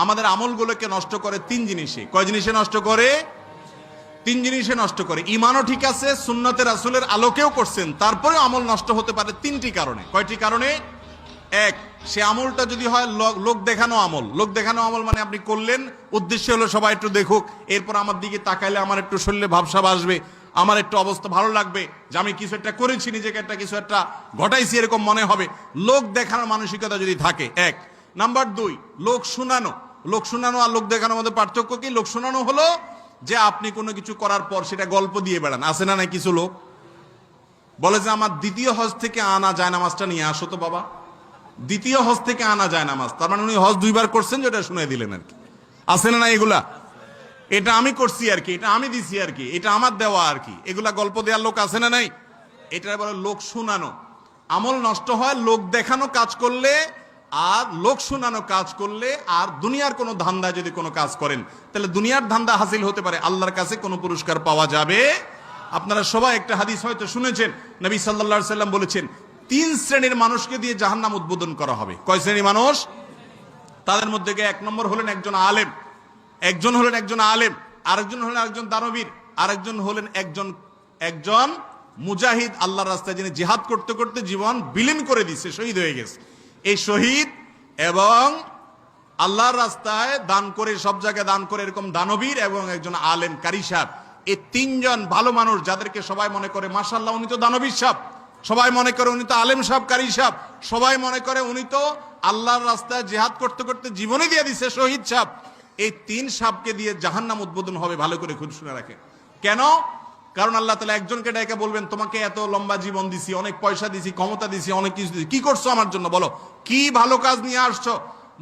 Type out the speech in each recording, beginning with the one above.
আমাদের আমলগুলোকে নষ্ট করে তিন জিনিসে। কয় জিনিসে নষ্ট করে? তিন জিনিসে নষ্ট করে। ইমানও ঠিক আছে, সুন্নতে রাসূলের আলোকেও করছেন, তারপরেও আমল নষ্ট হতে পারে তিনটি কারণে। কয়টি কারণে? এক, সে আমলটা যদি হয় লোক দেখানো আমল। লোক দেখানো আমল মানে আপনি করলেন, উদ্দেশ্য হলো সবাই একটু দেখুক, এরপর আমার দিকে তাকাইলে আমার একটু শরীরে ভাবসাব আসবে, আমার একটু অবস্থা ভালো লাগবে যে আমি কিছু একটা করেছি, নিজেকে একটা কিছু একটা ঘটাইছি এরকম মনে হবে। লোক দেখানোর মানসিকতা যদি থাকে, এক। নাম্বার দুই, লোক শোনানো। লোক শোনানো আর লোক দেখানোর মধ্যে পার্থক্য কি? লোক শোনানো হলো যে আপনি কোনো কিছু করার পর সেটা গল্প দিয়ে বেড়ান। আছে না নাই কিছু লোক বলে যে আমার দ্বিতীয় হজ থেকে আনা যায় নামাজটা নিয়ে আসো তো বাবা। দ্বিতীয় হজ থেকে আনা যায় নামাজ, তার মানে উনি হজ দুইবার করছেন, যেটা শুনে দিলেন আর কি। আছে না না এগুলা? এটা আমি করছি আর কি, এটা আমি দিছি আর কি, এটা আমার দেওয়া আর কি, এগুলা গল্প দেওয়ার লোক আছে না নাই? এটা বলে লোক শোনানো। আমল নষ্ট হয় লোক দেখানো কাজ করলে আর লোক শোনানো কাজ করলে। আর দুনিয়ার কোনো ধান্দা যদি কোনো কাজ করেন, তাহলে দুনিয়ার ধান্দা হাসিল হতে পারে, আল্লাহর কাছে কোনো পুরস্কার পাওয়া যাবে। আপনারা সবাই একটা হাদিস হয়তো শুনেছেন, নবী সাল্লাল্লাহু আলাইহি সাল্লাম বলেছেন, তিন শ্রেণীর মানুষকে দিয়ে জাহান্নাম উদ্বোধন করা হবে। কয় শ্রেণীর মানুষ? তাদের মধ্যে এক নম্বর হলেন একজন আলেম, একজন হলেন একজন আলেম, আরেকজন হলেন একজন দানবীর, আরেকজন হলেন একজন মুজাহিদ, আল্লাহর রাস্তায় যিনি জিহাদ করতে করতে জীবন বিলীন করে দিচ্ছে, শহীদ হয়ে গেছে। এই শহীদ এবং আল্লাহর রাস্তায় দান করে, সব জায়গায় দান করে এরকম দানবীর এবং একজন আলেম কারি সাহেব, এই তিনজন ভালো মানুষ যাদেরকে সবাই মনে করে মাশাআল্লাহ উনি তো দানবীর সাহেব, সবাই মনে করে উনি তো আলেম সাহেব, কারি সাহেব, সবাই মনে করে উনি তো আল্লাহর রাস্তায় জিহাদ করতে করতে জীবনে দিয়ে দিছে, শহীদ সাহেব। এই তিন সাহেবকে দিয়ে জাহান্নাম উদ্বোধন হবে। ভালো করে খুঁজে শুনে রাখেন। কেন? কারণ আল্লাহ তাআলা একজনকে ডেকে বলবেন, তোমাকে এত লম্বা জীবন দিছি, অনেক পয়সা দিছি, ক্ষমতা দিছি, অনেক কিছু দিছি, কি করছো আমার জন্য বলো, কি ভালো কাজ নিয়ে আসছো?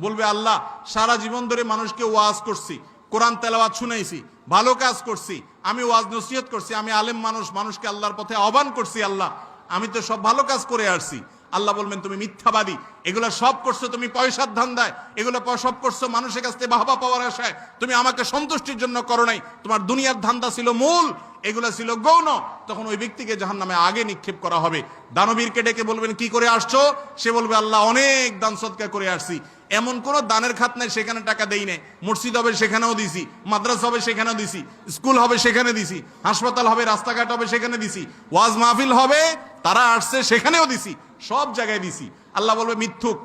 বলবে আল্লাহ সারা জীবন ধরে মানুষকে ওয়াজ করছি, কোরআন তেলাওয়াত শুনাইছি, ভালো কাজ করছি, আমি ওয়াজ নসিহত করছি, আমি আলেম মানুষ, মানুষকে আল্লাহর পথে আহ্বান করছি, আল্লাহ আমি তো সব ভালো কাজ করে আসছি। আল্লাহ বলবেন তুমি মিথ্যাবাদী, এগুলো সব করছো তুমি পয়সার ধান্দায়, এগুলো সব করছো মানুষের কাছ থেকে বাহবা পাওয়ার আশায়, তুমি আমাকে সন্তুষ্টির জন্য করো নাই, তোমার দুনিয়ার ধান্দা ছিল মূল, এগুলো ছিল গৌণ। তখন ওই ব্যক্তিকে জাহান্নামে আগে নিক্ষেপ করা হবে। দানবীরকে ডেকে বলবেন কি করে আসছো? সে বলবে আল্লাহ অনেক দান সদকা করে আসছি, এমন কোন দানের খাত নাই সেখানে টাকা দেই নাই, মসজিদ হবে সেখানেও দিছি, মাদ্রাসা হবে সেখানেও দিছি, স্কুল হবে সেখানে দিছি, হাসপাতাল হবে, রাস্তাঘাট হবে সেখানে দিছি, ওয়াজ মাহফিল হবে তারা আসছে সেখানেও দিছি, সব জায়গায় দিছি। আল্লাহ বলবে মিথ্যুক,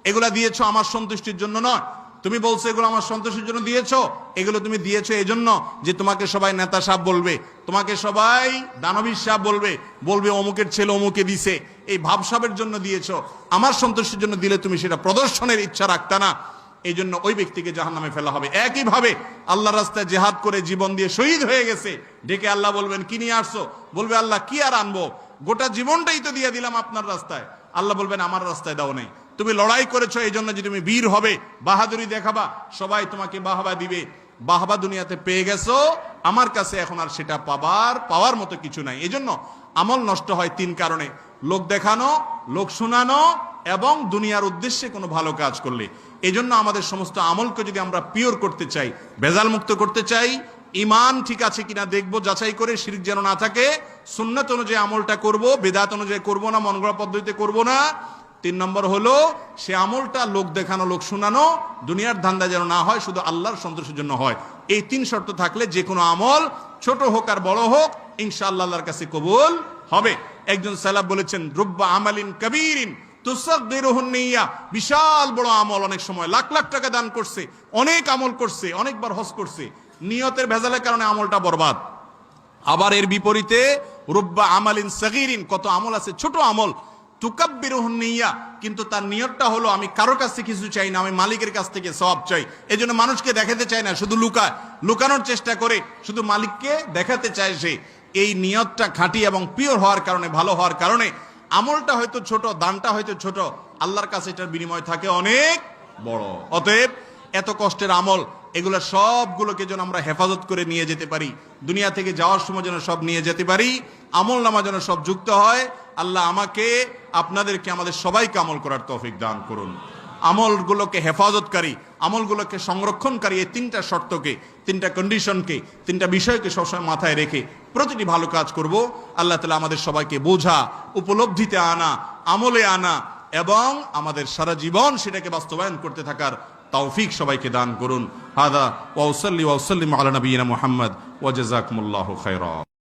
এগুলা দিয়েছো আমার সন্তুষ্টির জন্য নয়। তুমি বলছো এগুলো আমার সন্তুষ্টির জন্য দিয়েছো, এগুলো তুমি দিয়েছো এই জন্য যে তোমাকে সবাই নেতা সাহেব বলবে, তোমাকে সবাই দানবীর সাহেব বলবে, বলবে অমুকের ছেলে অমুকে দিছে, এই ভাবসাবের জন্য দিয়েছো, আমার সন্তুষ্টির জন্য দিলে তুমি সেটা প্রদর্শনের ইচ্ছা রাখতা না, এই জন্য ওই ব্যক্তিকে জাহান্নামে ফেলা হবে। একইভাবে আল্লাহর রাস্তায় জিহাদ করে জীবন দিয়ে শহীদ হয়ে গেছে, ডেকে আল্লাহ বলবেন কি নিয়ে আসছো? বলবে আল্লাহ কি আর আনবো, গোটা জীবনটাই তো দিয়ে দিলাম আপনার রাস্তায়। আল্লাহ বলবেন আমার রাস্তায় দাও নাই, তুমি লড়াই করেছো এই জন্য যে তুমি বীর হবে, বাহাদুরি দেখাবা, সবাই তোমাকে বাহবা দিবে, বাহবা দুনিয়াতে পেয়ে গেছো, আমার কাছে এখন আর সেটা পাওয়ার মতো কিছু নাই। এই জন্য আমল নষ্ট হয় তিন কারণে: লোক দেখানো, লোক শোনানো এবং দুনিয়ার উদ্দেশ্যে কোনো ভালো কাজ করলে। এই জন্য আমাদের সমস্ত আমলকে যদি আমরা পিওর করতে চাই, ভেজাল মুক্ত করতে চাই, ইমান ঠিক আছে কিনা দেখবো যাচাই করে, শিরক যেন না থাকে, সুন্নাত অনুযায়ী আমলটা করব, বেদাত অনুযায়ী করব না, মন গড়া পদ্ধতিতে করব না। তিন নম্বর হলো সে আমলটা লোক দেখানো, লোক শোনানো, দুনিয়ার ধান্দা যেন না হয়, শুধু আল্লাহর সন্তোষের জন্য হয়। এই তিন শর্ত থাকলে যে কোনো আমল ছোট হোক আর বড় হোক ইনশাআল্লাহ আল্লাহর কাছে কবুল হবে। একজন সালাফ বলেছেন, রুব্বা আমালিন কাবীরিন তুসাগগিরুহুন নিয়্যা, বিশাল বড় আমল, অনেক সময় লাখ লাখ টাকা দান করছে, অনেক আমল করছে, অনেকবার হজ করছে, নিয়তের ভেজালের কারণে আমলটা বরবাদ। আবার এর বিপরীতে রুব্বা আমালিন সাগীরিন, কত আমল আছে ছোট আমল, তুকাব্বিরুহুন নিয়্যা, কিন্তু তার নিয়তটা হলো আমি কারোর কাছ থেকে কিছু চাই না, আমি মালিকের কাছ থেকে সওয়াব চাই, এজন্য মানুষকে দেখাতে চায় না, শুধু লুকানোর চেষ্টা করে, শুধু মালিককে দেখাতে চায় সে। এই নিয়তটা খাঁটি এবং পিওর হওয়ার কারণে, ভালো হওয়ার কারণে আমলটা হয়তো ছোট, দানটা হয়তো ছোট, আল্লাহর কাছে এটার বিনিময় থাকে অনেক বড়। অতএব এত কষ্টের আমল, এগুলো সবগুলোকে যেন আমরা হেফাজত করে নিয়ে যেতে পারি, দুনিয়া থেকে যাওয়ার সময় যেন সব নিয়ে যেতে পারি, আমল নামা যেন সব যুক্ত হয়। আল্লাহ আমাকে, আপনাদেরকে, আমাদের সবাইকে আমল করার তৌফিক দান করুন। আমলগুলোকে হেফাজতকারী, আমলগুলোকে সংরক্ষণকারী, এই তিনটা শর্তকে, তিনটা কন্ডিশনকে, তিনটা বিষয়কে সবসময় মাথায় রেখে প্রতিটি ভালো কাজ করব। আল্লাহ তাআলা আমাদের সবাইকে বোঝা, উপলব্ধিতে আনা, আমলে আনা এবং আমাদের সারা জীবন সেটাকে বাস্তবায়ন করতে থাকার তৌফিক সবাইকে দান করুন। হাদা ওয়া উসাল্লি ওয়া উসাল্লিমু আলা নবিয়িনা মুহাম্মদ ওয়া জাযাকুমুল্লাহু খায়রা।